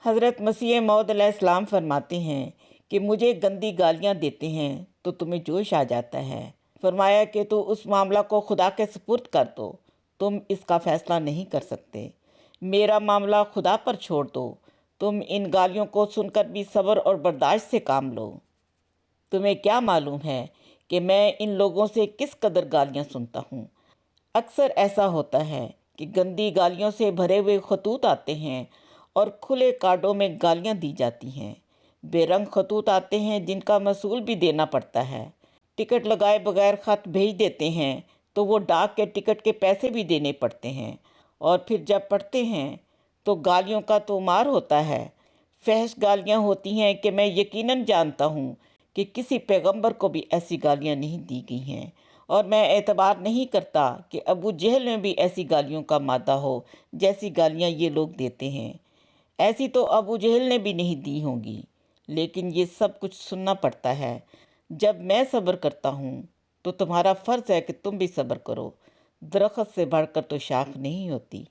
حضرت مسیح موعود علیہ السلام فرماتے ہیں کہ مجھے گندی گالیاں دیتے ہیں تو تمہیں جوش آ جاتا ہے۔ فرمایا کہ تو اس معاملہ کو خدا کے سپرد کر دو، تم اس کا فیصلہ نہیں کر سکتے۔ میرا معاملہ خدا پر چھوڑ دو، تم ان گالیوں کو سن کر بھی صبر اور برداشت سے کام لو۔ تمہیں کیا معلوم ہے کہ میں ان لوگوں سے کس قدر گالیاں سنتا ہوں۔ اکثر ایسا ہوتا ہے کہ گندی گالیوں سے بھرے ہوئے خطوط آتے ہیں اور کھلے کارڈوں میں گالیاں دی جاتی ہیں۔ بے رنگ خطوط آتے ہیں جن کا موصول بھی دینا پڑتا ہے۔ ٹکٹ لگائے بغیر خط بھیج دیتے ہیں تو وہ ڈاک کے ٹکٹ کے پیسے بھی دینے پڑتے ہیں، اور پھر جب پڑھتے ہیں تو گالیوں کا تو مار ہوتا ہے۔ فحش گالیاں ہوتی ہیں کہ میں یقیناً جانتا ہوں کہ کسی پیغمبر کو بھی ایسی گالیاں نہیں دی گئی ہیں، اور میں اعتبار نہیں کرتا کہ ابو جہل میں بھی ایسی گالیوں کا مادہ ہو جیسی گالیاں یہ لوگ دیتے ہیں۔ ایسی تو ابو جہل نے بھی نہیں دی ہوں گی، لیکن یہ سب کچھ سننا پڑتا ہے۔ جب میں صبر کرتا ہوں تو تمہارا فرض ہے کہ تم بھی صبر کرو۔ درخت سے بڑھ کر تو شاخ نہیں ہوتی۔